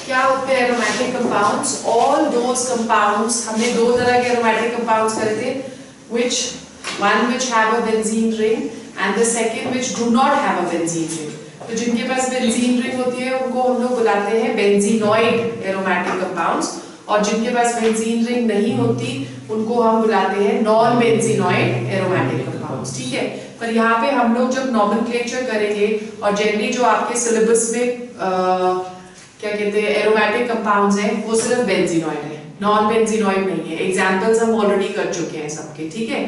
क्या होते हैं aromatic compounds? All those compounds, हमने दो तरह के एरोमेटिक कंपाउंड्स करे थे, one which have a benzene ring and the second which do not have a benzene ring. तो जिनके पास बेंजीन रिंग होती है उनको हम लोग बुलाते हैं बेंजीनॉइड एरोमेटिक कंपाउंड्स, और जिनके पास बेंजीन रिंग नहीं होती उनको हम बुलाते हैं नॉन बेंजीनॉइड एरोमेटिक कंपाउंड्स, ठीक है। पर यहाँ पे हम लोग जब नॉमेनक्लेचर करेंगे और जनरली जो आपके सिलेबस में क्या कहते हैं एरोमेटिक कंपाउंड्स हैं वो सिर्फ बेंजीनॉइड है, नॉन बेंजीनॉइड नहीं है। एग्जांपल्स हम ऑलरेडी कर चुके हैं सबके, ठीक है।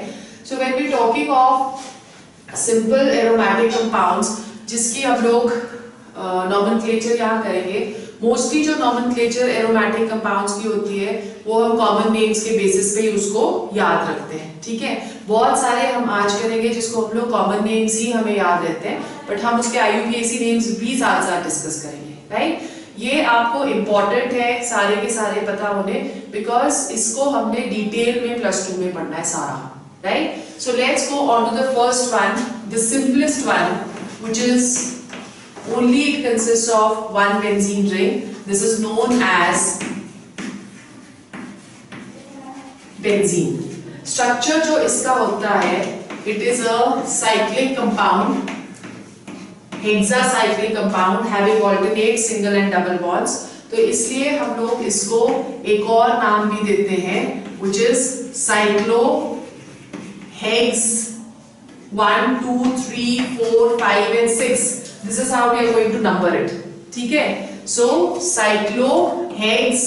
So when we talking of simple aromatic compounds जिसकी हम लोग नॉमेनक्लेचर यहाँ करेंगे, मोस्टली जो नॉमेनक्लेचर एरोमेटिक कंपाउंड्स की होती है वो हम कॉमन नेम्स के बेसिस पे ही उसको याद रखते हैं, ठीक है। बहुत सारे हम आज करेंगे जिसको हम लोग कॉमन नेम्स ही हमें याद रहते हैं, बट हम उसके IUPAC नेम्स भी साथ साथ डिस्कस करेंगे, राइट। ये आपको इम्पोर्टेंट है सारे के सारे पता होने, बिकॉज इसको हमने डिटेल में +2 में पढ़ना है सारा, right. So let's go on to the first one, the simplest one, which is only it consists of one benzene ring. This is known as benzene. Structure जो इसका होता है, it is a cyclic compound, hexacyclic compound having alternate single and double bonds. तो इसलिए हम लोग इसको एक और नाम भी देते हैं, which is cyclohex 1, 2, 3, 4, 5 and 6. This is how we are going to number it. ठीक है? So cyclohex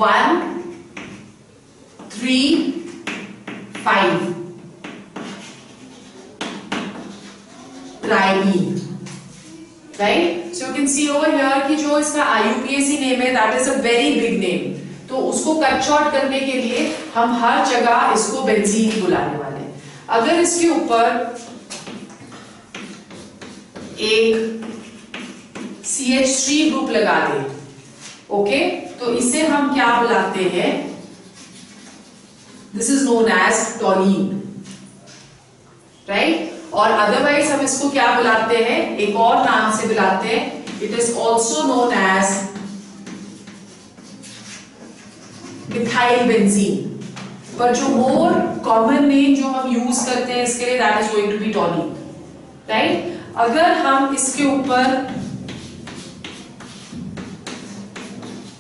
1, 3, 5. Trimene. Right? So you can see over here कि जो इसका IUPAC name है, that is a very big name. तो उसको cut short करने के लिए हम हर जगह इसको बेंजीन बुलाने वाले हैं। अगर इसके ऊपर एक CH3 ग्रुप लगा दे, ओके, तो इसे हम क्या बुलाते हैं? This is known as toluene, right. और अदरवाइज हम इसको क्या बुलाते हैं? एक और नाम से बुलाते हैं, it is also known as methyl benzene. पर जो मोर कॉमन नेम जो हम यूज करते हैं इसके लिए, that is going to be toluene, right. अगर हम इसके ऊपर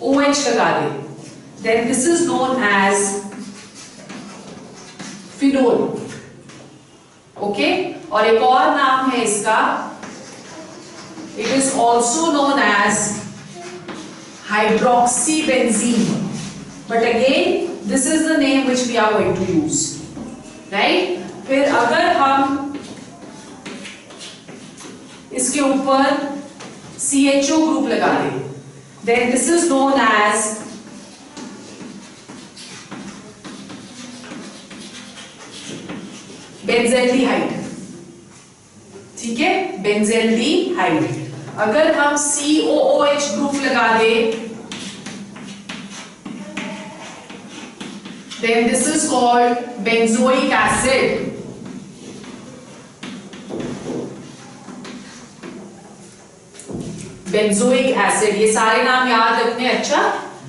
OH लगा दें, then this is known as phenol, okay. और एक और नाम है इसका, it is also known as hydroxybenzene, but again this is the name which we are going to use, right। फिर अगर हम इसके ऊपर CHO ग्रुप लगा दें, then this is known as benzaldehyde, ठीक है, बेंजेल्डिहाइड। अगर हम COOH ग्रुप लगा दें, then this is called benzoic acid, benzoic acid. ये सारे नाम याद रखने, अच्छा।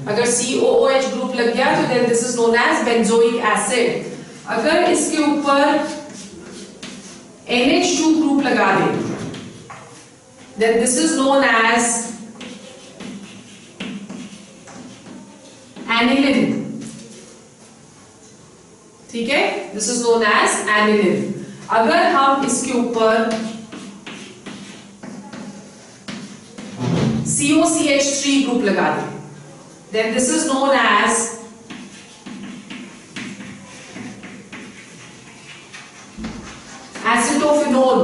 अगर COOH ग्रुप लग गया तो then this is known as benzoic acid. अगर इसके ऊपर NH2 ग्रुप लगा दें, then this is known as aniline, ठीक है, this is known as aniline। अगर हम इसके ऊपर COCH3 ग्रुप लगा दें, then this is known as acetophenone,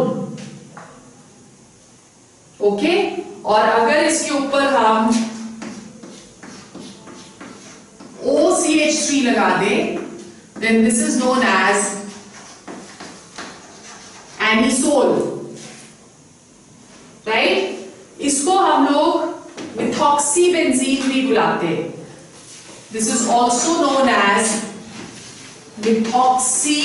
okay. और अगर इसके ऊपर हम OCH3 लगा दें, then this is known as anisole, right. इसको हम लोग मिथॉक्सीबेंजीन भी बुलाते हैं। This is also known as methoxy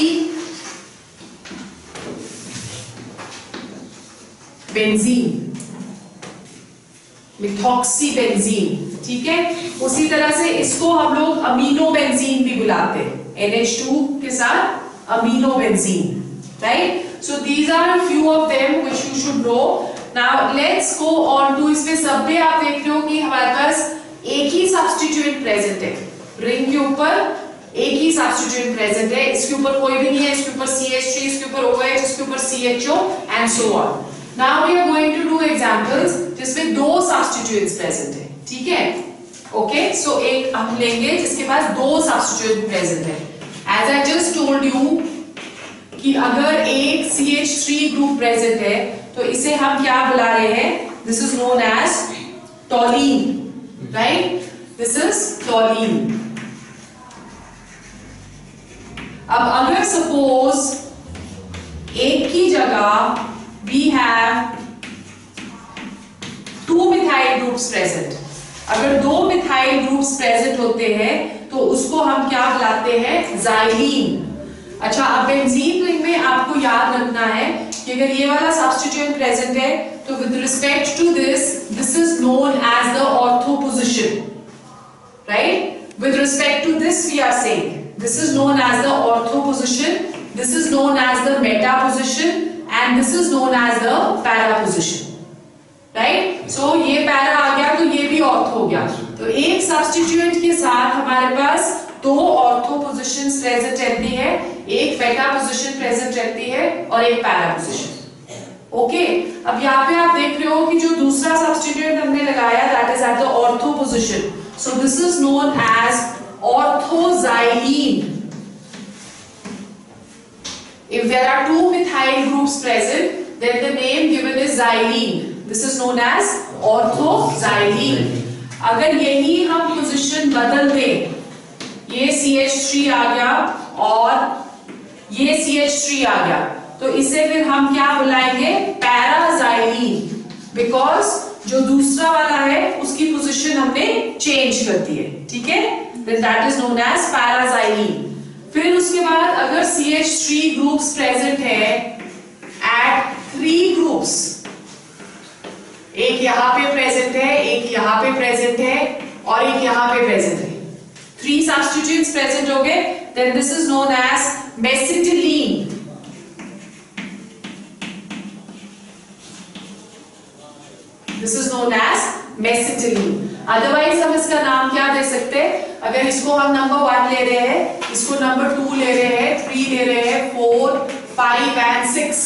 benzene, methoxybenzene. ठीक है। उसी तरह से इसको हम लोग अमीनो बेंजीन भी बुलाते हैं, NH2 के साथ amino benzene, right. So these are few of them which you should know. Now let's go on to, इसमें सब में आप देख रहे हो कि हमारे पास एक ही सब्स्टिट्यूएंट प्रेजेंट है, रिंग के ऊपर एक ही सब्स्टिट्यूएंट प्रेजेंट है, इसके ऊपर कोई भी नहीं है, इसके ऊपर CH3, इसके ऊपर OH, इसके ऊपर CHO and so on. Now we are going to do examples जिसमें दो सब्स्टिट्यूएंट्स प्रेजेंट है, ठीक है। ओके, सो एक हम लेंगे जिसके पास दो सब्स्टिट्यूएंट प्रेजेंट है। As I just told you कि अगर एक CH3 ग्रुप प्रेजेंट है तो इसे हम क्या बुला रहे हैं, this is known as toluene, right, this is toluene. अब अगर सपोज एक की जगह we have two methyl groups present, अगर दो मिथाइल ग्रुप्स प्रेजेंट होते हैं तो उसको हम क्या बुलाते हैं, ज़ाइलीन। अच्छा, अब बेंजीन रिंग में आपको याद रखना है कि अगर ये वाला सब्स्टिट्यूएंट प्रेजेंट है तो with respect to this is known as the ortho position, right. With respect to this we are saying this is known as the ortho position, this is known as the meta position and this is known as the para position, right। so ये para आ गया तो ये भी ortho हो गया। तो एक substituent के साथ हमारे पास दो ortho positions present रहती है, एक meta position present रहती है और एक para position। ओके, अब यहाँ पे आप देख रहे हो कि जो दूसरा substituent हमने लगाया that is at the ortho position, so this is known as orthoxylene। If there are two methyl groups present, then the name given is xylene. This is known as orthoxylene। अगर यही हम position बदल दें, ये CH3 आ गया और ये CH3 आ गया, तो इसे फिर हम क्या बुलाएंगे, पैराजाइलीन, बिकॉज जो दूसरा वाला है उसकी पोजीशन हमने चेंज कर दी है, ठीक है। Then that is known as paraxylene। फिर उसके बाद अगर CH3 ग्रुप्स प्रेजेंट है at 3 ग्रुप्स, एक यहाँ पे प्रेजेंट है, एक यहाँ पे प्रेजेंट है और एक यहाँ पे प्रेजेंट है, 3 सब्स्टिट्यूएंट्स प्रेजेंट हो गए, then this is known as mesitylene। This is known as mesitylene। Otherwise हम इसका नाम क्या दे सकते हैं, अगर इसको हम नंबर 1 ले रहे हैं, इसको नंबर 2 ले रहे हैं, 3 ले रहे हैं, 4, 5 एंड 6,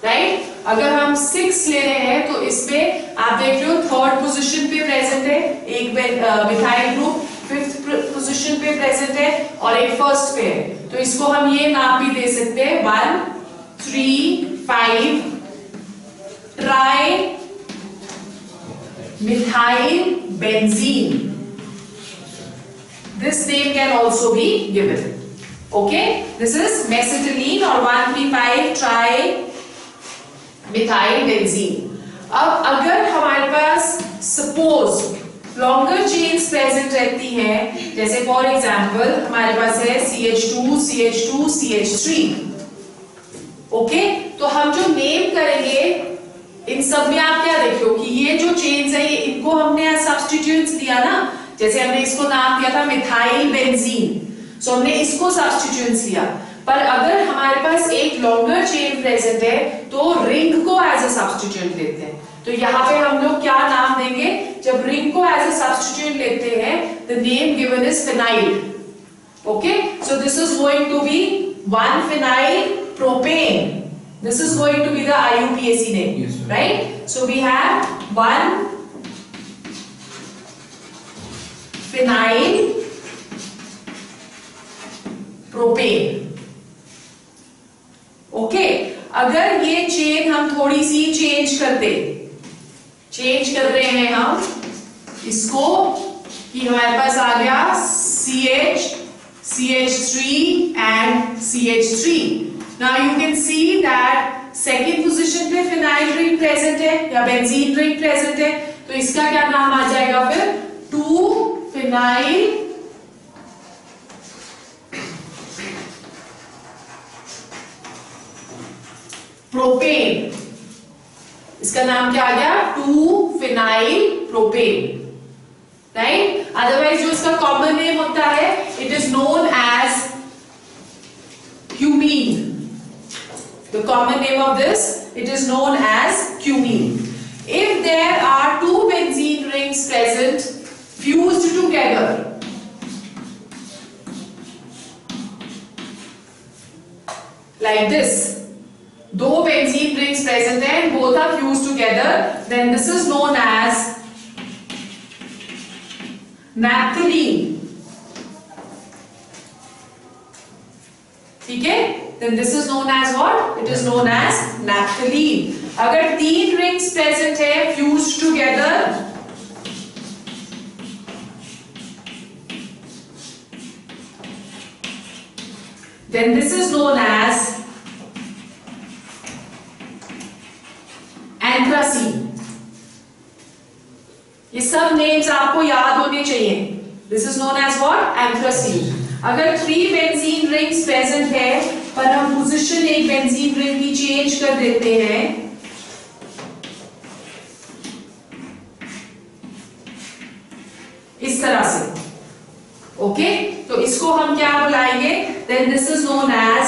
राइट। अगर हम 6 ले रहे हैं तो इसमें आप देख रहे हो थर्ड पोजीशन पे प्रेजेंट है एक मिथाइल ग्रुप, फिफ्थ पोजीशन पे प्रेजेंट है और एक फर्स्ट पे है, तो इसको हम ये नाम भी दे सकते हैं 1, 3, 5 try methyl benzene। This name can also be given, okay। This is mesitylene or 1,3,5 tri methyl benzene। अब अगर हमारे पास सपोज लॉन्गर चेन्स प्रेजेंट रहती हैं, जैसे फॉर एग्जांपल हमारे पास है CH2 CH2 CH3, ओके, तो हम जो नेम करेंगे इन सब में आप क्या देख रहे हो कि ये जो चेन्स है ये इनको हमने सब्स्टिट्यूएंट्स दिया ना, जैसे हमने इसको नाम दिया था मिथाइल बेंजीन, सो हमने इसको सब्स्टिट्यूएंट्स लिया। पर अगर हमारे पास एक लॉन्गर चेन प्रेजेंट है तो रिंग को एज अ सब्स्टिट्यूएंट लेते हैं, तो यहाँ पे हम लोग क्या नाम देंगे, जब रिंग को एज अ सब्स्टिट्यूएंट लेते हैं the name given is phenyl, okay. So this is going to be 1 phenyl propane। This is going to be the IUPAC name, yes, right? So we have 1 phenyl propane, okay। अगर ये chain हम थोड़ी सी change कर रहे हैं हम इसको, कि हमारे पास आ गया CH, CH3 and CH3। Now you can see that second position पे phenyl ring present है या benzene ring present है, तो इसका क्या नाम आ जाएगा फिर 2 phenyl propane। इसका नाम क्या आ गया 2 phenyl propane, राइट. अदरवाइज जो इसका कॉमन नेम होता है, it is known as cumene. The common name of this, it is known as cumene. If there are two benzene rings present fused together, like this, दो benzene rings present हैं, both are fused together, then this is known as naphthalene. ठीक है, then this is known as what? It is known as naphthalene. अगर तीन rings present है fused together, then this is known as anthracene. ये सब names आपको याद होने चाहिए. This is known as what? Anthracene. अगर 3 बेंजीन रिंग्स प्रेजेंट है पर हम पोजीशन एक बेंजीन रिंग की चेंज कर देते हैं, इस तरह से, ओके, तो इसको हम क्या बुलाएंगे? Then this is known as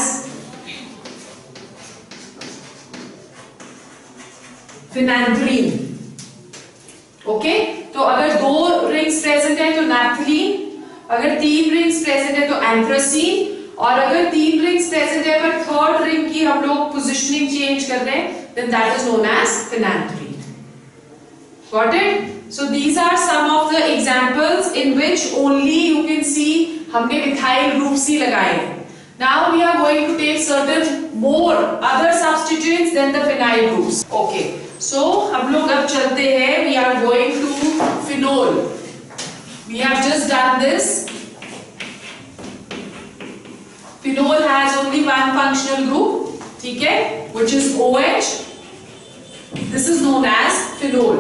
phenolphthalein. Okay, तो अगर दो रिंग्स प्रेजेंट है तो नैप्थलीन, अगर तीन रिंग्स प्रेजेंट है तो एंथ्रासीन, और अगर तीन रिंग्स प्रेजेंट है पर थर्ड रिंग की हम लोग पोजीशनिंग चेंज कर रहे हैं, then that is known as phenolphthalein. Got it? So these are some of the examples in which only you can see हमने मिथाइल ग्रुप्स ही लगाए हैं. Now we are going to take certain more other substituents than the phenyl groups. Okay, so हम लोग अब चलते हैं. We are going to phenol. We have just done this. Phenol has only one functional group, ठीक है, which is OH. This is known as phenol.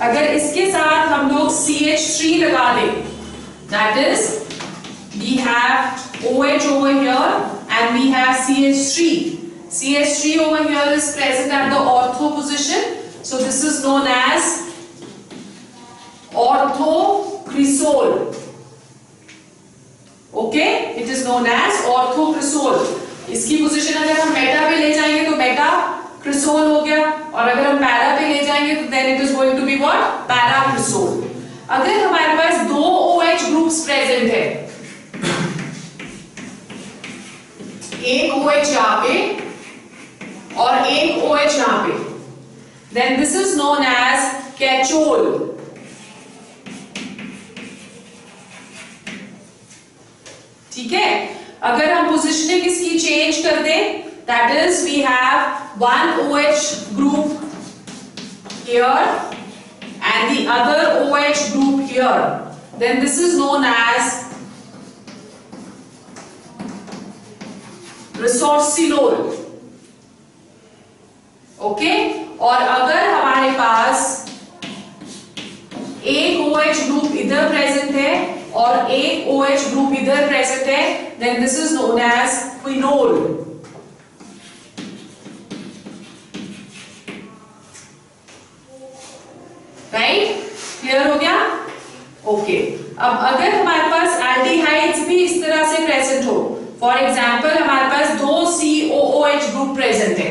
अगर इसके साथ हम लोग CH3 लगा दें, that is we have OH over here and we have CH3. CH3 over here is present at the ortho position, so this is known as orthocresol. Okay, it is known as orthocresol. इसकी position अगर हम Meta पे ले जाएंगे तो Meta cresol हो गया, और अगर हम पैरा पे ले जाएंगे तो then it is going to be what? Para cresol. अगर हमारे पास दो OH ग्रुप्स प्रेजेंट है, एक OH यहां पे और एक OH यहां पे, then this is known as catechol. ठीक है, अगर हम पोजीशनिंग इसकी चेंज कर दें, that is we have one OH group here and the other OH group here, then this is known as resorcinol. Okay, और अगर हमारे पास एक OH ग्रुप इधर प्रेजेंट है और एक OH ग्रुप इधर प्रेजेंट है, then this is known as quinol. Right, clear हो गया? ओके, अब अगर हमारे पास एल्डिहाइड्स भी इस तरह से प्रेजेंट हो, फॉर एग्जांपल हमारे पास दो COOH ग्रुप प्रेजेंट है,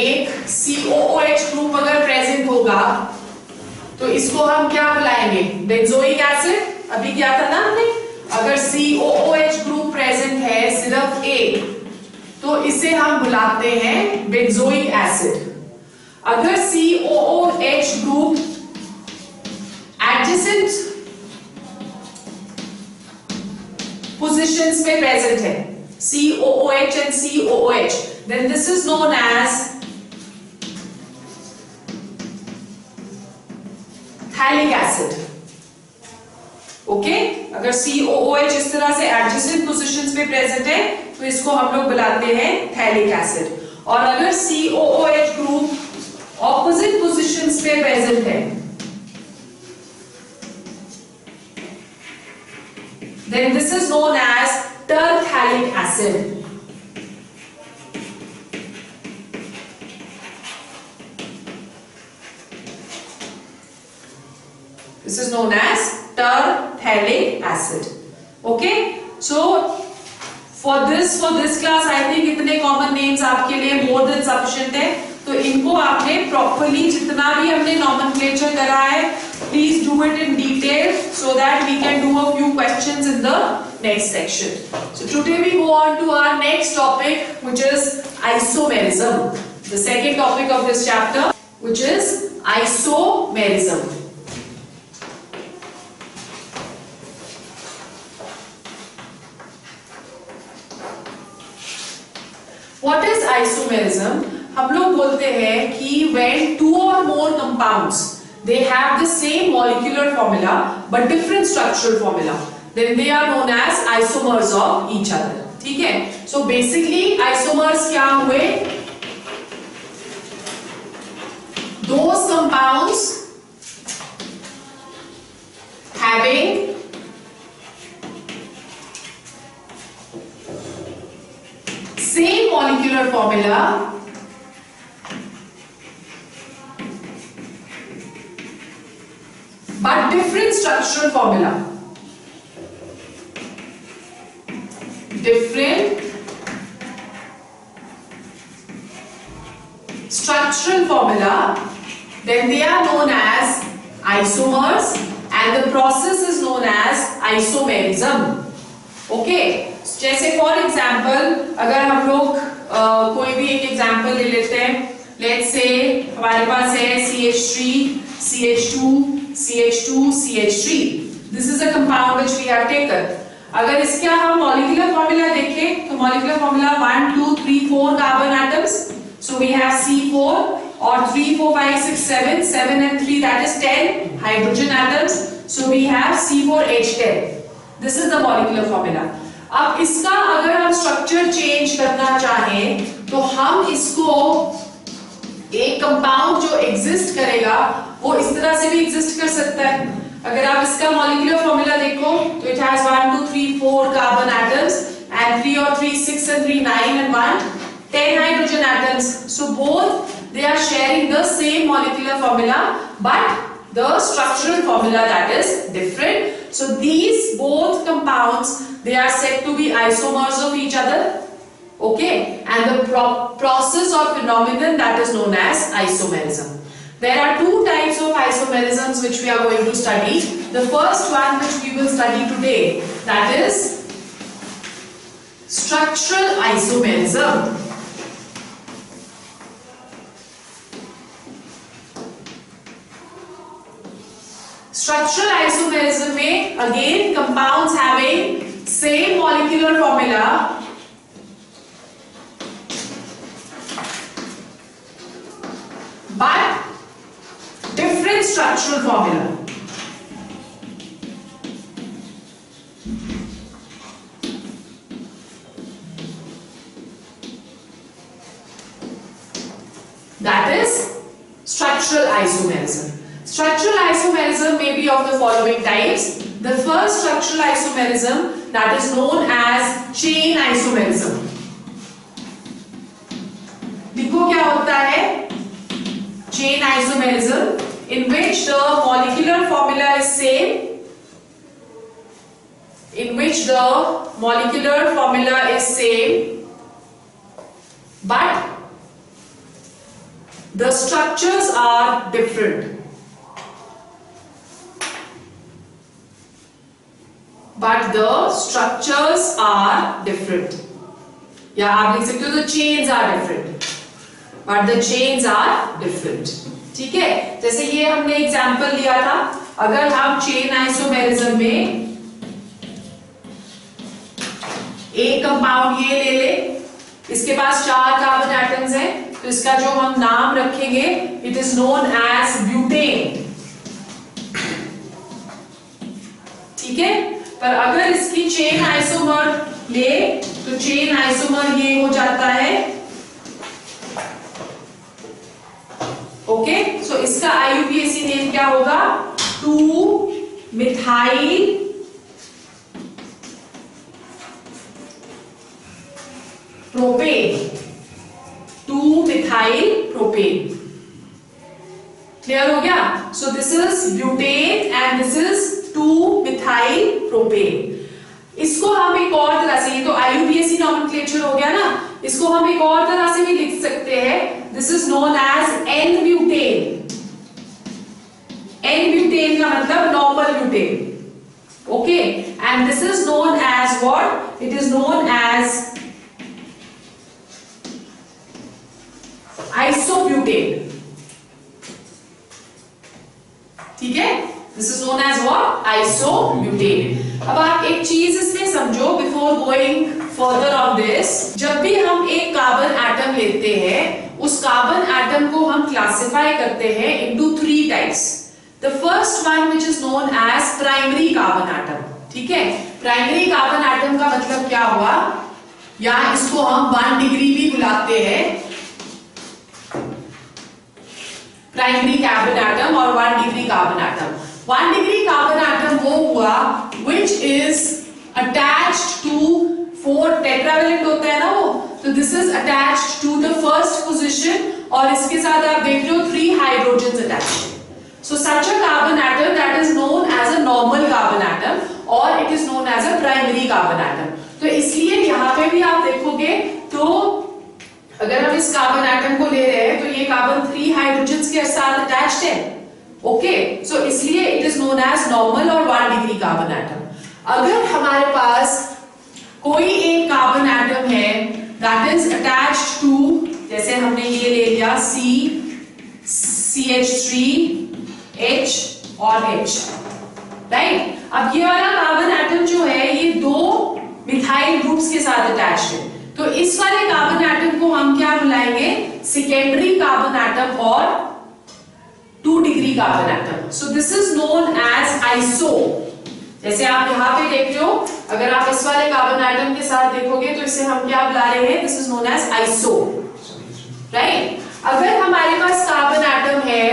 एक COOH ग्रुप अगर प्रेजेंट होगा तो इसको हम क्या बुलाएंगे? Benzoic acid. अभी क्या था ना हमने, अगर COOH ग्रुप प्रेजेंट है सिर्फ एक, तो इसे हम बुलाते हैं बेंजोइक एसिड. अगर COOH ग्रुप adjacent positions पे present है, COOH and COOH, then this is known as phthalic acid. Okay, अगर COOH इस तरह से adjacent positions पे present है तो इसको हम लोग बुलाते हैं phthalic acid. और अगर COOH group opposite positions पे present है, then this is known as terphthalic acid. This is known as terphthalic acid. Okay, so for this class I think इतने common names आपके लिए more than sufficient है. तो इनको आपने properly जितना भी हमने nomenclature करा है, please do it in detail so that we can do a few questions in the next section. So today we go on to our next topic, which is isomerism. The second topic of this chapter, which is isomerism. What is isomerism? हम लोग बोलते हैं कि when two or more compounds they have the same molecular formula but different structural formula, then they are known as isomers of each other. ठीक है? So basically isomers क्या हुए? Those compounds having same molecular formula but different structural formula. Different structural formula, then they are known as isomers and the process is known as isomerism. Okay, जैसे for example अगर हम लोग कोई भी एक example ले लेते हैं, let's say हमारे पास है CH3, CH2, CH2, CH3. This is a compound which we have taken. अगर इसका हम molecular formula देखें तो molecular formula 1, 2, 3, 4 carbon atoms. So we have C4 or 3, 4, 5, 6, 7, 7 and 3, that is 10 hydrogen atoms. So we have C4H10. This is the molecular formula. अब इसका अगर हम structure change करना चाहें तो हम इसको एक कंपाउंड जो एग्जिस्ट करेगा वो इस तरह से भी एग्जिस्ट कर सकता है. अगर आप इसका मॉलिक्यूलर फॉर्मूला देखो तो it has 1 2 3 4 carbon atoms and 3 or 3 6 and 3 9 and 1 10 hydrogen atoms. So both they are sharing the same molecular formula but the structural formula that is different. So these both compounds they are said to be isomers of each other. Okay, and the process or phenomenon that is known as isomerism. There are two types of isomerisms which we are going to study. The first one which we will study today, that is structural isomerism. Structural isomerism में again compounds having same molecular formula but different structural formula. That is structural isomerism. Structural isomerism may be of the following types. The first structural isomerism that is known as chain isomerism. देखो क्या होता है? Chain isomerism in which the molecular formula is same. In which the molecular formula is same, but the structures are different. But the structures are different. या आप लिख सकते हो the chains are different. But the chains are different. ठीक है? जैसे ये हमने एग्जाम्पल लिया था, अगर हम चेन आइसोमेरिज्म में एक कंपाउंड ये ले ले, इसके पास 4 कार्बन एटम्स हैं, तो इसका जो हम नाम रखेंगे it is known as butane. ठीक है? पर अगर इसकी चेन आइसोमर ले तो चेन आइसोमर ये हो जाता है. ओके, सो इसका IUPAC नेम क्या होगा? 2-methyl propane. 2-methyl propane. Clear हो गया? So this is butane and this is two methyl propane. इसको हम एक और तरह से, ये तो IUPAC नॉमेनक्लेचर हो गया ना, इसको हम एक और तरह से भी लिख सकते हैं। This is known as n butane. N butane का मतलब normal butane, okay, and this is known as what? It is known as isobutane. ठीक है, this is known as what? Isobutane. अब आप एक चीज इसमें समझो before going further on this. जब भी हम एक कार्बन एटम लेते हैं, उस कार्बन एटम को हम क्लासिफाई करते हैं into 3 types. The first one which is known as primary carbon atom. ठीक है, प्राइमरी कार्बन एटम का मतलब क्या हुआ, या इसको हम 1 डिग्री भी बुलाते हैं, प्राइमरी कार्बन एटम और 1 degree carbon atom. 1 degree carbon atom वो हुआ which is attached to 4 tetravalent होता है ना वो, तो this is attached to the first position और इसके साथ आप देख रहे हो 3 hydrogens attached. So such a carbon atom that is known as a normal carbon atom or it is known as a primary carbon atom. तो इसलिए यहाँ पे भी आप देखोगे तो अगर हम इस कार्बन एटम को ले रहे हैं तो ये कार्बन 3 हाइड्रोजन्स के साथ अटैच्ड है, ओके, सो इसलिए it is known as normal और 1 डिग्री कार्बन एटम। अगर हमारे पास कोई एक कार्बन एटम है दैट इज अटैच्ड टू, जैसे हमने ये ले लिया CH3, H और H, राइट। अब ये वाला कार्बन एटम जो है ये 2 मिथाइल ग्रुप्स के साथ अटैच्ड है, तो इस वाले कार्बन एटम को हम क्या बुलाएंगे? सेकेंडरी कार्बन एटम और 2 degree carbon atom. So this is known as iso. जैसे आप यहाँ पे देख रहे हो, अगर आप इस वाले कार्बन एटम के साथ देखोगे तो इसे हम क्या बुला रहे हैं? This is known as iso, right. अगर हमारे पास कार्बन एटम है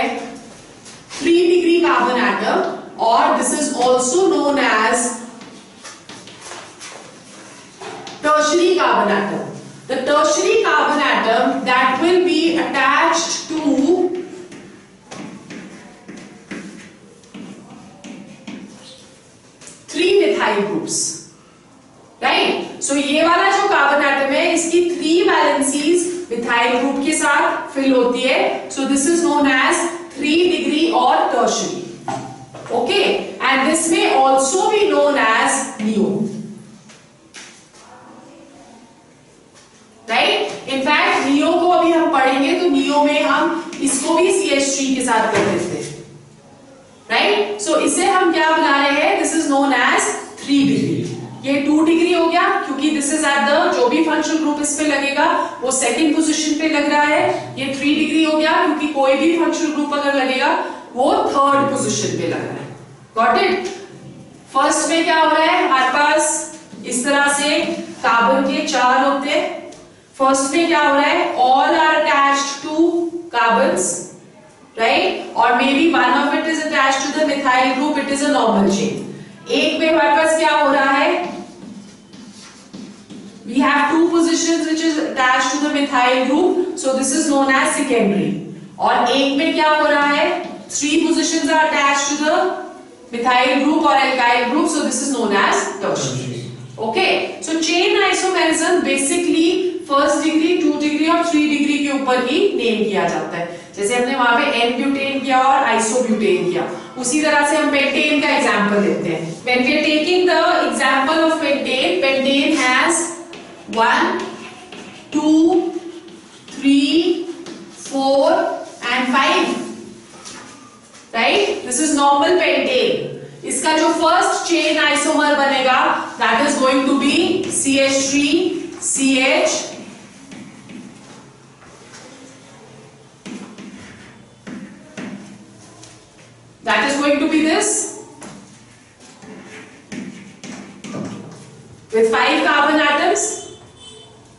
3 डिग्री कार्बन एटम और this is also known as tertiary carbon atom. The tertiary carbon atom that will be attached to 3 methyl groups, right? So ये वाला जो carbon atom है इसकी 3 वैलेंसीज मिथाइल ग्रुप के साथ fill होती है, so this is known as 3 degree or tertiary, okay, and this may also be known as neo. Right, in fact neo को अभी हम पढ़ेंगे तो नियो में हम इसको भी CH3 के साथ कर देते हैं, राइट। सो इसे हम क्या बुला रहे हैं? This is known as 3 degree. ये 2 डिग्री हो गया क्योंकि दिस इज एट द, जो भी फंक्शनल ग्रुप इस पे लगेगा वो सेकंड पोजीशन पे लग रहा है। ये 3 डिग्री हो गया क्योंकि कोई भी फंक्शनल ग्रुप अगर लगेगा वो 3rd पोजीशन पे लग रहा है। Got it? फर्स्ट में क्या हो रहा है? हमारे पास इस तरह से कार्बन के 4 होते हैं। फर्स्ट में क्या हो रहा है? All are attached to carbons, right, और maybe one of it is attached to the methyl group, it is a normal chain. एक में हमारे पास क्या हो रहा है? We have 2 positions which is attached to the methyl group, so this is known as secondary. और एक में क्या हो रहा है? 3 positions are attached to the methyl group और alkyl group, so this is known as tertiary, okay. So chain isomerism basically first degree, 2 degree और 3 degree के ऊपर ही नेम किया जाता है। जैसे हमने वहां पे N-ब्यूटेन किया और आइसोब्यूटेन किया, उसी तरह से हम पेंटेन का एग्जांपल लेते हैं। When we are taking the example of pentane, pentane has 1, 2, 3, 4 and 5, right? This is normal pentane. इसका जो फर्स्ट चेन आइसोमर बनेगा that is going to be CH3, CH, that is going to be this with 5 carbon atoms,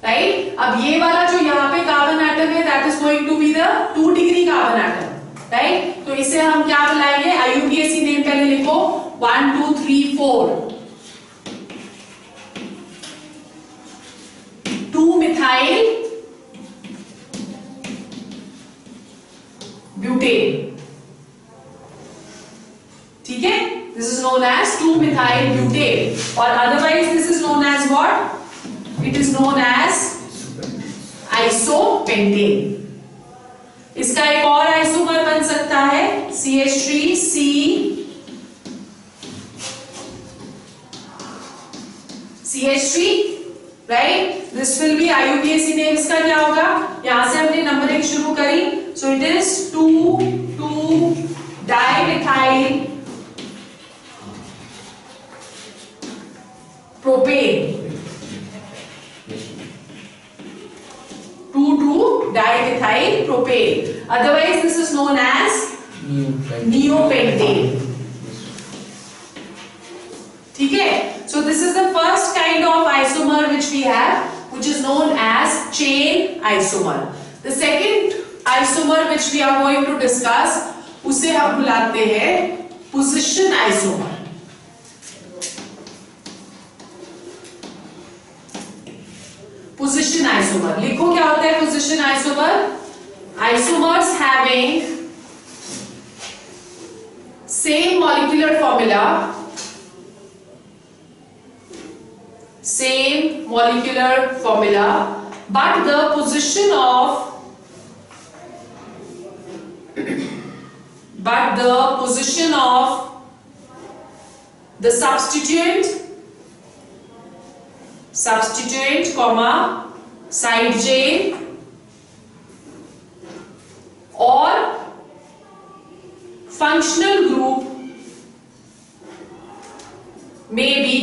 right? अब ये वाला जो यहाँ पे carbon atom है that is going to be the 2 degree carbon atom, right. तो इसे हम क्या बुलाएंगे? IUPAC नेम पहले लिखो, 1 2 3 4, 2 मिथाइल ब्यूटेन, ठीक है, this is known as 2-methyl butane, or otherwise this is known as what? It is known as isopentane. इसका एक और आइसोमर बन सकता है CH3C CH3, right? This will be IUPAC name. इसका क्या होगा? यहाँ से हमने नंबरिंग शुरू करी. So it is 2,2-dimethyl propane. 2,2-dimethyl propane. Otherwise, this is known as neopentane. ठीक है? So this is the first kind of isomer which we have, which is known as chain isomer. The second isomer which we are going to discuss, उसे हम बुलाते हैं position isomer. Position isomer. लिखो क्या होता है position isomer? Isomers having same molecular formula, but the position of the substituent comma side chain or functional group may be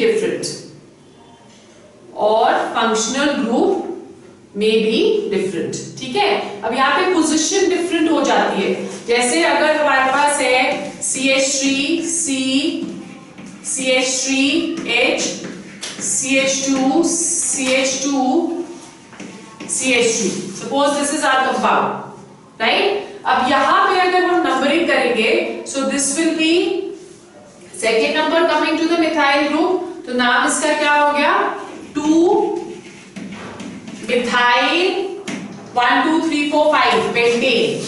different. ठीक है? अब यहाँ पे पोजीशन डिफरेंट हो जाती है. जैसे अगर हमारे पास है CH3C CH3H CH2 CH2 CH3. Suppose this is our compound, right? अब यहाँ पे अगर हम नंबरिंग करेंगे, so this will be second number coming to the methyl group. तो नाम इसका क्या हो गया? 2-methyl 1 2 3 4 5 pentane,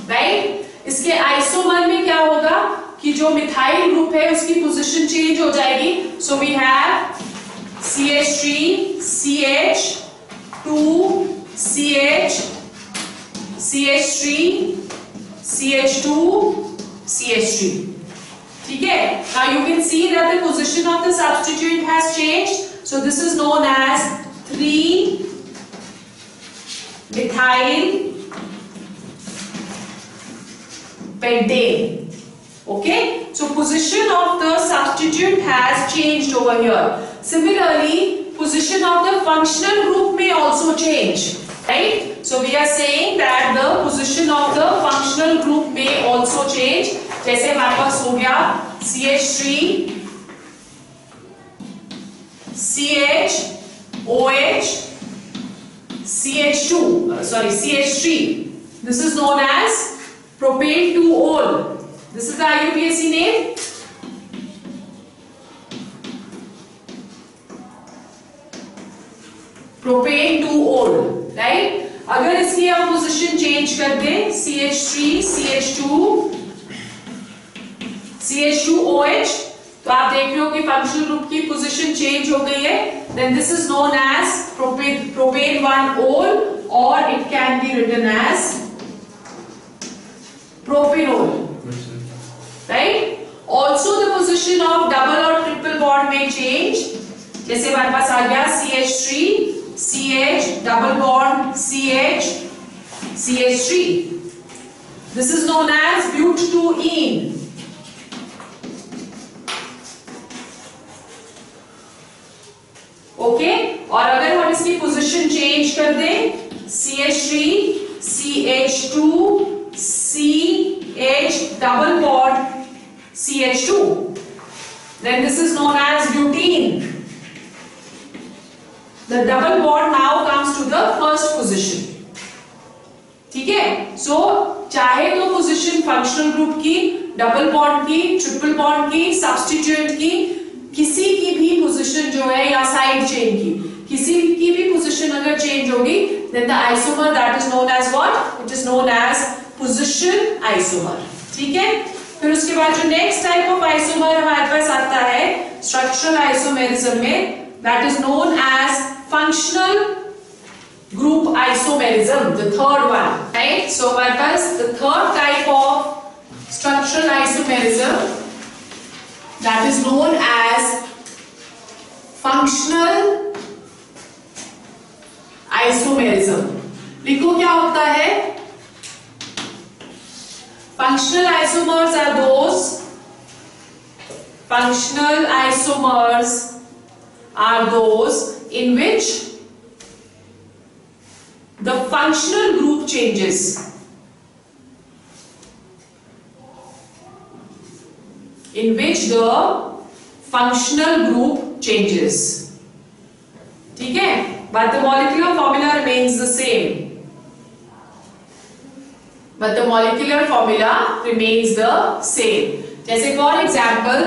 right? इसके आइसोमर में क्या होगा कि जो मिथाइल ग्रुप है उसकी पोजीशन चेंज हो जाएगी. So we have CH3 CH 2 CH CH3 CH2 CH3. ठीक है? Now you can see that the position of the substituent has changed. So this is known as 3-methyl pentane. Okay? So position of the substituent has changed over here. Similarly, position of the functional group may also change. Right? So we are saying that the position of the functional group may also change. जैसे हमारे पास हो गया CH3 CH OH CH2 CH3. This is known as propane 2-ol. This is the IUPAC name. Propane 2-ol, right? अगर इसकी हम position change कर दें CH3 CH2 CH2OH, तो आप देख रहे हो कि फंक्शनल ग्रुप की पोजीशन चेंज हो गई है. Then this is known as propane 1-ol, or it can be written as propanol, right? Also the position of double or triple bond may change. जैसे हमारे पास आ गया CH3 CH double bond CH CH3. This is known as but2ene. Okay? और अगर हम इसकी position change कर दें CH3 CH2 CH double bond CH2, then this is known as butene. The double bond now comes to the first position. ठीक है? So चाहे तो पोजीशन फंक्शनल ग्रुप की, डबल बॉन्ड की, ट्रिपल बॉन्ड की, substituent की, किसी की भी पोजीशन जो है या साइड चेन की, किसी की भी पोजीशन अगर चेंज होगी, then the isomer that is known as what? It is known as position isomer. ठीक है? फिर उसके बाद जो नेक्स्ट टाइप ऑफ आइसोमर हमारे पास आता है स्ट्रक्चरल आइसोमेरिज्म में, that is known as functional group isomerism, the third one, right? So हमारे पास the third type of structural isomerism, that is known as functional isomerism. लिखो क्या होता है? Functional isomers are those in which the functional group changes. In which the functional group changes. ठीक है? But the molecular formula remains the same. But the molecular formula remains the same. जैसे for example,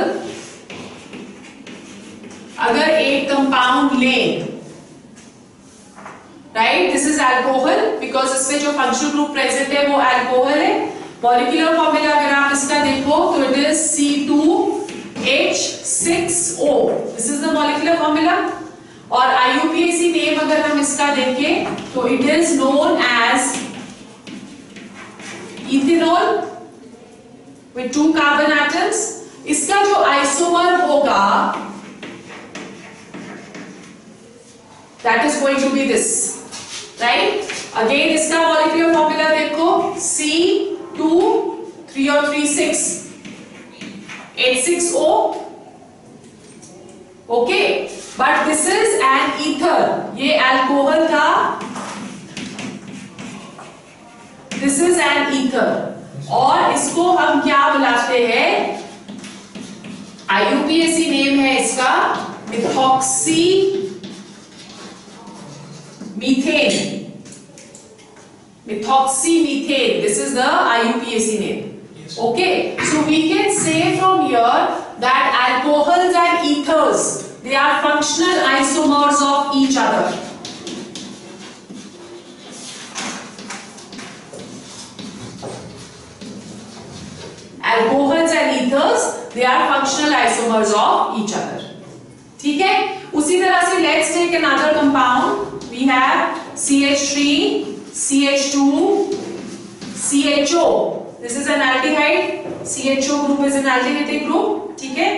अगर एक compound लें, right, this is alcohol, because इसमें जो functional group present है वो अल्कोहल है। मॉलिक्यूलर फॉर्मूला अगर आप इसका देखो तो it is C2H6O, this is the molecular formula. और IUPAC नेम अगर हम इसका देखें तो it is known as ethanol with 2 carbon atoms। इसका जो आइसोमर होगा that is going to be this, right? Again इसका molecular formula देखो, C2 3 और 3 6 H6O, okay, but this is an ether, ये अल्कोहल था, this is an ether, और इसको हम क्या बुलाते हैं? IUPAC नेम है इसका methoxy methane, methoxymethan, this is the IUPAC name. Yes. Okay, so we can say from here that alcohols and ethers, they are functional isomers of each other. Alcohols and ethers, they are functional isomers of each other. ठीक है? उसी तरह से let's take another compound. We have CH3, CH2, CHO. This is an aldehyde. CHO group is an aldehydic group. ठीक है?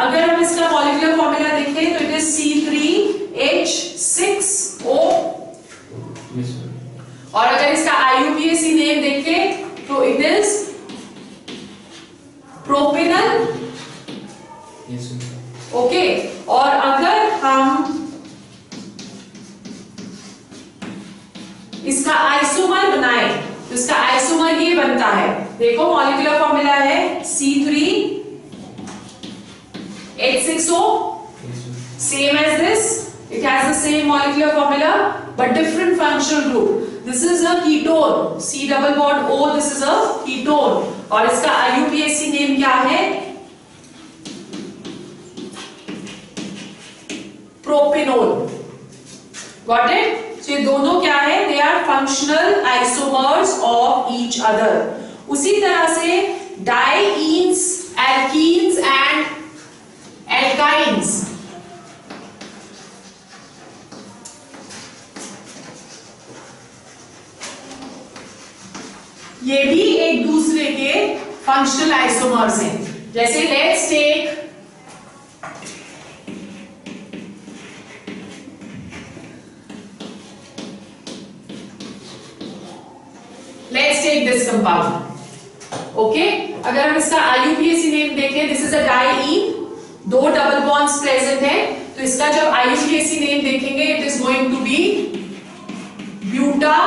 अगर हम इसका molecular formula देखें तो it is C3H6O. Yes, और अगर इसका IUPAC नेम देखें तो it is propanal. yes, okay, और अगर हम इसका आइसोमर बनाएं तो इसका आइसोमर ये बनता है, देखो मॉलिक्यूलर फॉर्मूला है C3H6O, same as this, it has the same molecular formula but different functional group. This is a ketone, C double bond O, this is a ketone, और इसका IUPAC नेम क्या है? Propanol. Got it? So ये दोनों क्या है? They are functional isomers of each other. उसी तरह से डाइईन्स, एल्कीन्स एंड एल्काइन्स, ये भी एक दूसरे के फंक्शनल आइसोमर्स हैं। जैसे let's take this compound, okay. अगर हम इसका IUPAC नेम देखें, this is a diene, 2 double bonds present है, तो इसका जब IUPAC नेम देखेंगे it is going to be buta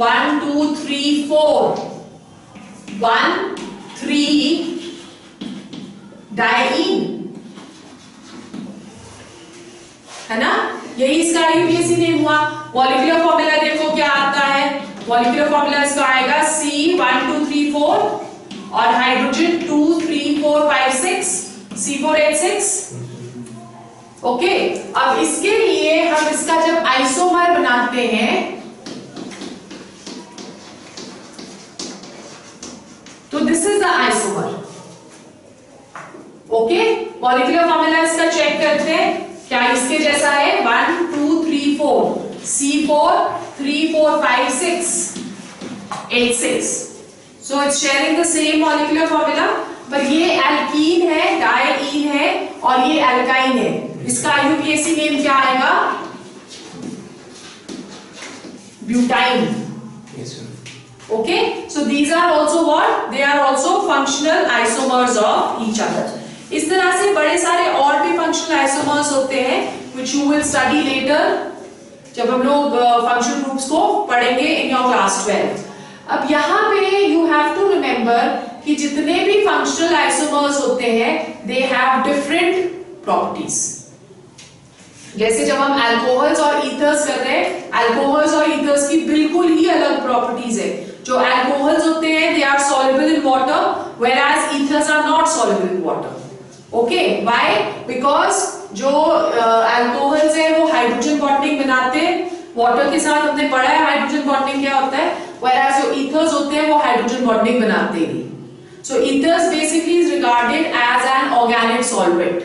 1 2 3 4 1 3 diene, है ना? यही इसका IUPAC नेम हुआ। मॉलिक्यूलर फॉर्मूला देखो क्या आता है? मॉलिक्यूलर फॉर्मूला इसका आएगा C1234 और हाइड्रोजन 2 3 4 5 6 C4H6। ओके, अब इसके लिए हम इसका जब आइसोमर बनाते हैं तो this is the isomer, okay, molecular formula इसका चेक करते हैं, क्या इसके जैसा है? 1 2 3 4 C4 3 4 5 6 8 6, so it's sharing the same molecular formula, पर ये एल्कीन है, डायईन है और ये एल्काइन है। इसका IUPAC नेम क्या आएगा? Butyne. Yes, sir. Okay, so these are also what? They are also functional isomers of each other. इस तरह से बड़े सारे और भी functional isomers होते हैं, which you will study later, जब हम लोग functional groups को पढ़ेंगे in your class 12. अब यहाँ पे you have to remember कि जितने भी functional isomers होते हैं, they have different properties. जैसे जब हम अल्कोहल्स और ईथर्स कर रहे हैं, अल्कोहल्स और ईथर्स की बिल्कुल ही अलग प्रॉपर्टीज है। जो अल्कोहल्स होते हैं they are soluble in water, whereas ethers are not soluble in water. Okay, why? Because जो अल्कोहल्स है वो हाइड्रोजन बॉन्डिंग बनाते हैं वाटर के साथ, हमने पढ़ा है हाइड्रोजन बॉन्डिंग क्या होता है, व्हेयरएज जो ईथर्स होते हैं वो हाइड्रोजन बॉन्डिंग बनाते हैं। So ethers basically is regarded as an organic solvent.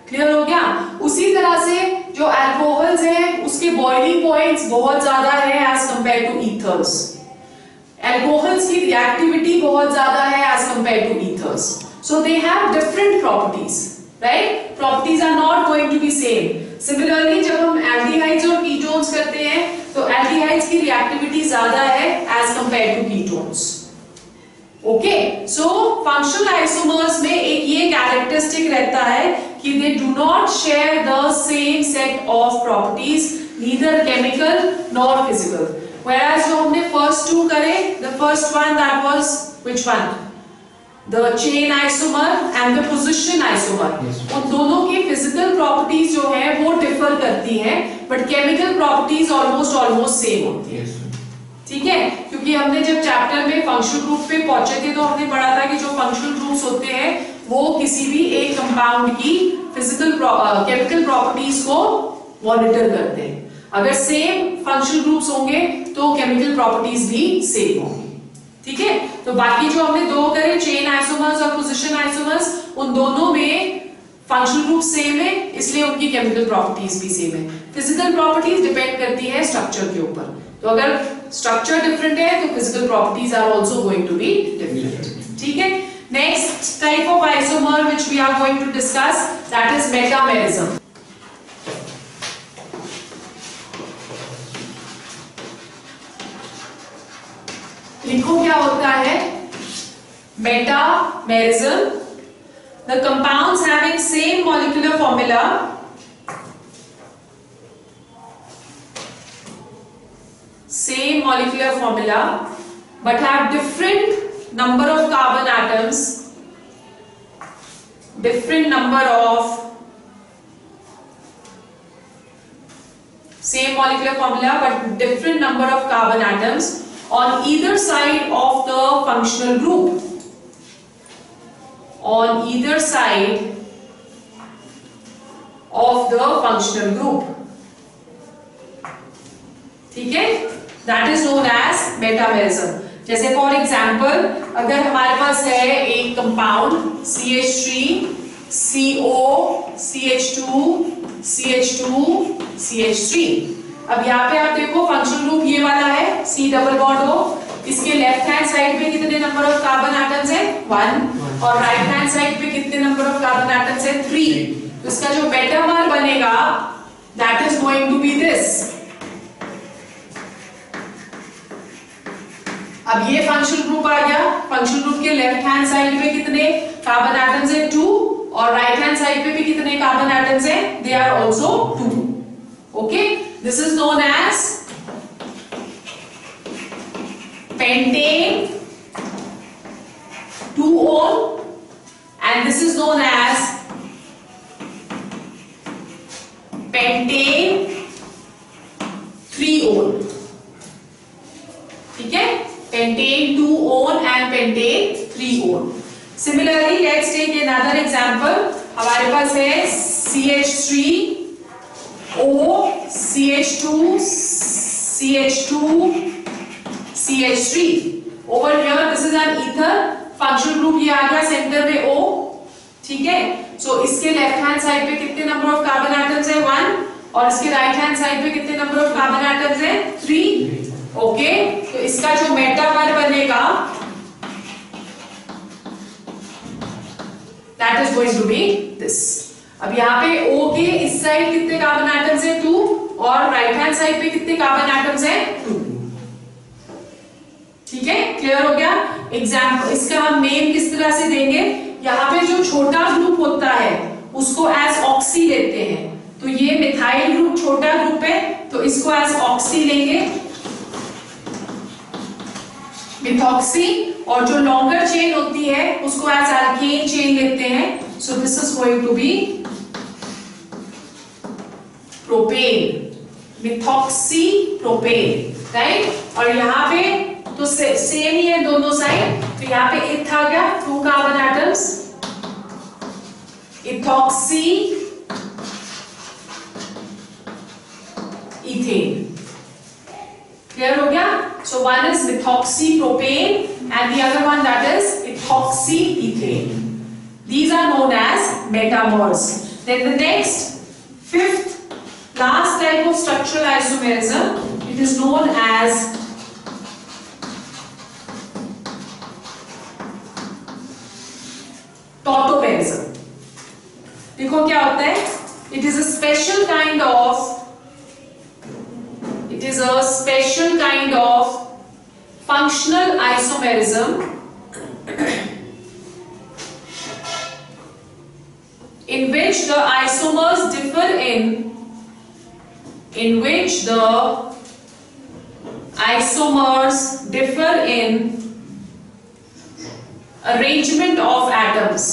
Clear हो गया? उसी तरह से जो अल्कोहल्स हैं उसके बॉइलिंग पॉइंट्स बहुत ज्यादा है as compare to ethers. Alcohols की रिएक्टिविटी बहुत ज्यादा है as compare to ethers, so they have different properties, right? Properties are not going to be same. Similarly जब हम एल्डिहाइड्स और कीटोन्स करते हैं तो एल्डिहाइड्स की रिएक्टिविटी ज्यादा है as compare to ketones. Okay, so functional isomers में एक ये कैरेक्टरिस्टिक रहता है कि they do not share the same set of properties, neither chemical nor physical. Whereas जो हमने first two करे, the first one that was which one? The chain isomer and the position isomer. Yes. उन दोनों की physical properties जो है वो differ करती हैं, but chemical properties almost same होती है। Yes, sir. ठीक है, क्योंकि हमने जब चैप्टर में फंक्शनल ग्रुप पे पहुंचे थे तो हमने पढ़ा था कि जो फंक्शनल ग्रुप्स होते हैं वो किसी भी एक कंपाउंड की फिजिकल केमिकल प्रॉपर्टीज को मॉनिटर करते हैं। अगर सेम फंक्शनल ग्रुप्स होंगे तो केमिकल प्रॉपर्टीज भी सेम होंगी। ठीक है, तो बाकी जो हमने दो करे, चेन आइसोमर्स और पोजीशन आइसोमर्स, उन दोनों में फंक्शनल ग्रुप सेम है, इसलिए उनकी केमिकल प्रॉपर्टीज भी सेम है। फिजिकल प्रॉपर्टीज डिपेंड करती है स्ट्रक्चर के ऊपर, तो अगर स्ट्रक्चर डिफरेंट है तो physical properties are also going to be different. ठीक है, next type of isomer which we are going to discuss, that is metamerism. लिखो क्या होता है metamerism? The compounds having same molecular formula but have different number of carbon atoms, different number of same molecular formula but different number of carbon atoms on either side of the functional group. On either side of the functional group. ठीक है, that is known as metamerism. जैसे for example अगर हमारे पास है एक compound CH3 CO CH2 CH2 CH3। अब यहाँ पे आप देखो फंक्शनल ग्रुप ये वाला है C डबल बॉन्ड हो, इसके लेफ्ट हैंड साइड पे कितने नंबर ऑफ कार्बन एटम्स है? 1, और राइट हैंड साइड पे कितने नंबर ऑफ कार्बन एटम्स है? 3। तो इसका जो मेटामर बनेगा that is going to be this. अब ये फंक्शनल ग्रुप आ गया, फंक्शनल ग्रुप के लेफ्ट हैंड साइड पे कितने कार्बन एटम्स है? 2, और राइट हैंड साइड पे भी कितने कार्बन एटम्स है? They are also 2। Okay, this is known as pentane 2-ol and this is known as pentane 3-ol। ठीक है, pentane 2-ol and pentane 3-ol। Similarly, let's take another example. हमारे पास है CH3O CH2 CH2 CH3। Over here this is an ether, functional group ये आ गया centre में O। ठीक है, सो इसके लेफ्ट हैंड साइड पे कितने नंबर ऑफ कार्बन एटम्स है 1 और इसके राइट हैंड साइड पे कितने नंबर ऑफ कार्बन एटम्स है 3। ओके, तो इसका जो मेटामर बनेगा that is going to be this. अब यहाँ पे O के इस साइड कितने कार्बन एटम्स है 2 और राइट हैंड साइड पे कितने कार्बन एटम्स है 2। ठीक है, क्लियर हो गया। एग्जाम्पल इसका हम नेम किस तरह से देंगे, यहाँ पे जो छोटा ग्रुप होता है उसको एज ऑक्सी लेते हैं, तो ये मिथाइल ग्रुप छोटा ग्रुप है तो इसको एज ऑक्सी लेंगे, मिथॉक्सी, और जो लॉन्गर चेन होती है उसको एज एल्केन चेन लेते हैं, so this is going to be propane, methoxy propane, right. और यहाँ पे तो सेम ही है दोनों साइड, तो यहाँ पे इथ आ गया 2 carbon atoms, ethoxy ethane, clear हो गया। So one is methoxypropane and the other one that is ethoxyethane. These are known as metamers. Then the next, fifth, last type of structural isomerism, it is known as tautomerism. देखो क्या होता है, it is a special kind of functional isomerism in which the isomers differ in arrangement of atoms.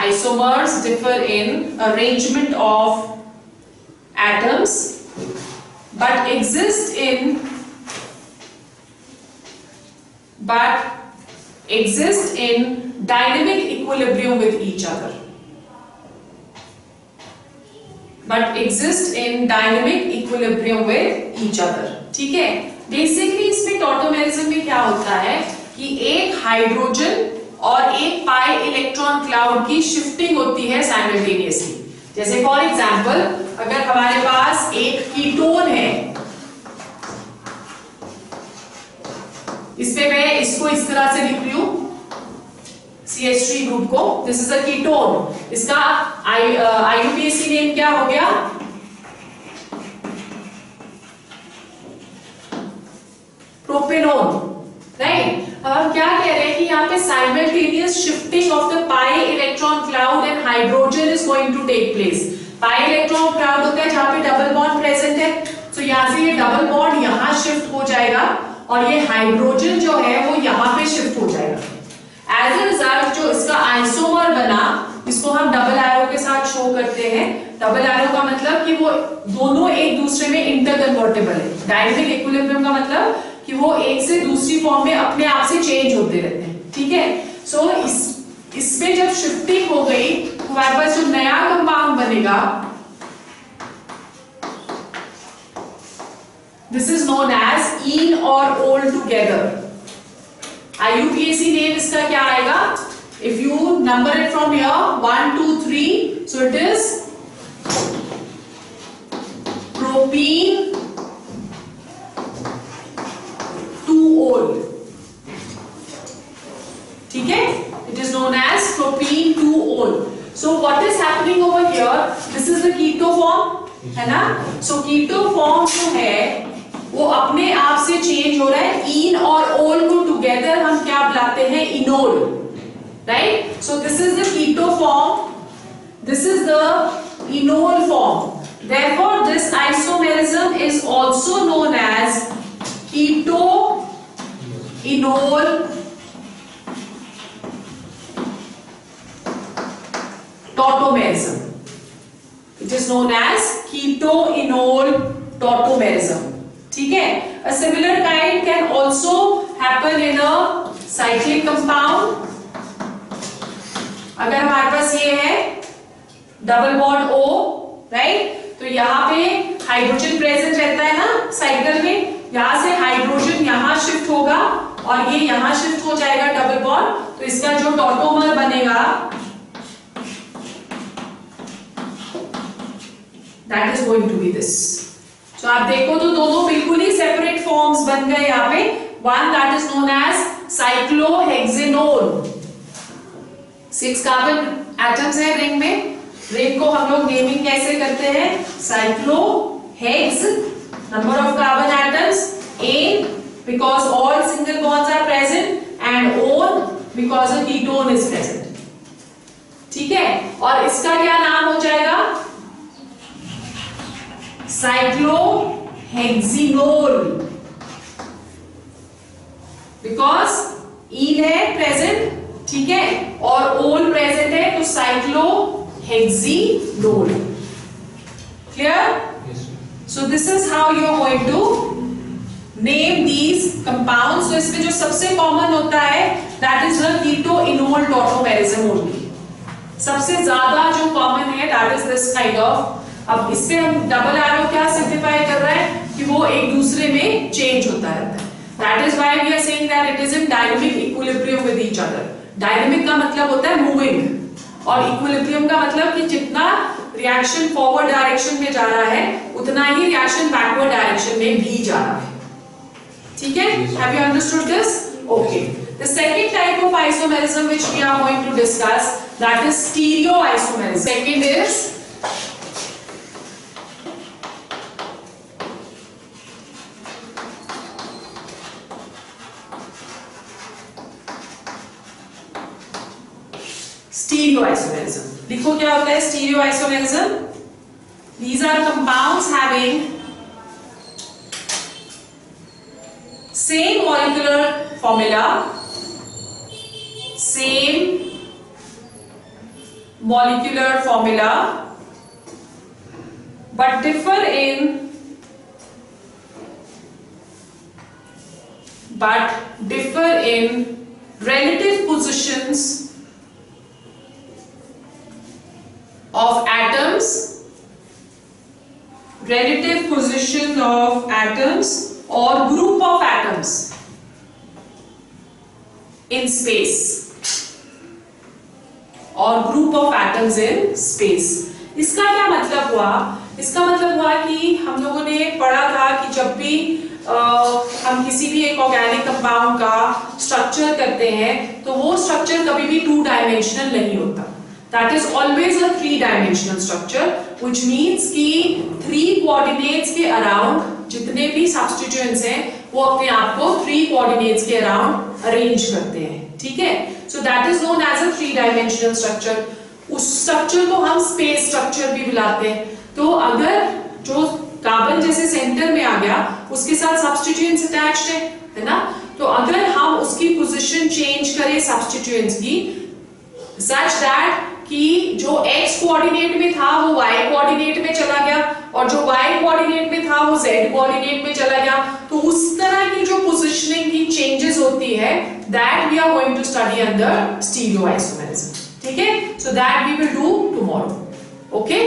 Isomers differ in arrangement of atoms but exist in dynamic equilibrium with each other. ठीक है, basically इसमें tautomerism में क्या होता है कि एक hydrogen और एक पाई इलेक्ट्रॉन क्लाउड की शिफ्टिंग होती है साइमल्टेनियसली। जैसे फॉर एग्जांपल अगर हमारे पास एक कीटोन है, इसमें मैं इसको इस तरह से लिख रही हूं CH3 ग्रुप को, दिस इज अ कीटोन, इसका IUPAC नेम क्या हो गया, प्रोपेनोन, राइट। अब हम क्या कह रहे हैं कि यहाँ पे simultaneous shifting of the pi electron cloud and hydrogen is going to take place. Pi electron cloud होता है जहाँ पे डबल बॉन्ड प्रेजेंट है, तो यहाँ से ये डबल बॉन्ड यहाँ शिफ्ट हो जाएगा और ये हाइड्रोजन जो है वो यहाँ पे शिफ्ट हो जाएगा। एज अ रिजल्ट जो इसका आइसोमर बना, इसको हम डबल एरो के साथ शो करते हैं। डबल एरो का मतलब कि वो दोनों एक दूसरे में इंटरकन्वर्टेबल है। डायनेमिक इक्विलिब्रियम का मतलब कि वो एक से दूसरी फॉर्म में अपने आप से चेंज होते रहते हैं। ठीक है, सो इसमें जब शिफ्टिंग हो गई तो हमारे पास जो नया कंपाउंड बनेगा, this is known as in और ओल टुगेदर। IUPAC नेम इसका क्या आएगा, if you number it from here 1 2 3, so it is propene 2-ol, ठीक है, it is known as propene 2-ol. So what is happening over here, this is the keto form, है ना। so keto form जो है वो अपने आप से चेंज हो रहा है, इन और ओल को टुगेदर हम क्या बुलाते हैं, enol, right. so this is the keto form, this is the enol form, therefore this isomerism is also known as keto enol tautomerism. It is known as keto enol tautomerism. ठीक है, a similar kind can also happen in a cyclic compound. अगर हमारे पास ये है double bond O, right, तो यहाँ पे hydrogen present रहता है ना साइकिल में, यहाँ से हाइड्रोजन यहाँ शिफ्ट होगा और ये यहाँ शिफ्ट हो जाएगा डबल बॉन्ड, तो तो इसका जो टॉटोमर बनेगा that is going to be this. तो आप देखो तो दोनों बिल्कुल ही सेपरेट फॉर्म्स बन गए यहाँ पे। One that is known as cyclohexanol. 6 carbon atoms है रिंग में। रिंग को हम लोग नेमिंग कैसे करते हैं? Cyclohex, number of carbon atoms, ane because all single bonds are present, and one because a ketone is present. ठीक है, और इसका क्या नाम हो जाएगा? साइक्लोहेक्सिनोल, बिकॉज ईन है प्रेजेंट, ठीक है, और ओल प्रेजेंट है, तो cyclohexenol. Clear? So this is how you are going to name these compounds. तो इसमें जो सबसे कॉमन होता है that is the keto enol tautomerism only. सबसे ज्यादा जो कॉमन है that is this kind of. अब इससे हम डबल एरो क्या सिग्निफाई कर रहा है कि वो एक दूसरे में चेंज होता रहता है। That is why we are saying that it is in dynamic equilibrium with each other. Dynamic का मतलब होता है मूविंग, और इक्विलिब्रियम का मतलब कि जितना रिएक्शन फॉरवर्ड डायरेक्शन में जा रहा है उतना ही रिएक्शन बैकवर्ड डायरेक्शन में भी जा रहा है। ठीक है, have you understood this? Okay, the second type of isomerism which we are going to discuss that is stereo isomerism. Second is stereoisomerism. लिखो क्या होता है stereoisomerism? These are compounds having same molecular formula, but differ in relative positions of atoms, relative position of atoms or group of atoms in space, or group of atoms in space. इसका क्या मतलब हुआ? इसका मतलब हुआ कि हम लोगों ने पढ़ा था कि जब भी हम किसी भी एक ऑर्गेनिक कंपाउंड का स्ट्रक्चर करते हैं तो वो स्ट्रक्चर कभी भी 2 डायमेंशनल नहीं होता। That is always a 3-dimensional structure, which means कि 3 coordinates के अराउंड जितने भी substituents हैं वो अपने आप को 3 coordinates के अराउंड अरेंज करते हैं। ठीक है, so that is known as a 3-dimensional structure. उस स्ट्रक्चर को हम स्पेस स्ट्रक्चर भी बुलाते हैं। तो अगर जो कार्बन जैसे सेंटर में आ गया उसके साथ substituents अटैच्ड है ना, तो अगर हम उसकी पोजीशन चेंज करें substituents की such that कि जो x कोऑर्डिनेट में था वो y कोऑर्डिनेट में चला गया और जो y कोऑर्डिनेट में था वो z कोऑर्डिनेट में चला गया, तो उस तरह की जो पोजीशनिंग की चेंजेस होती है that we are going to study under stereoisomerism. ठीक है, so that we will do tomorrow. Okay.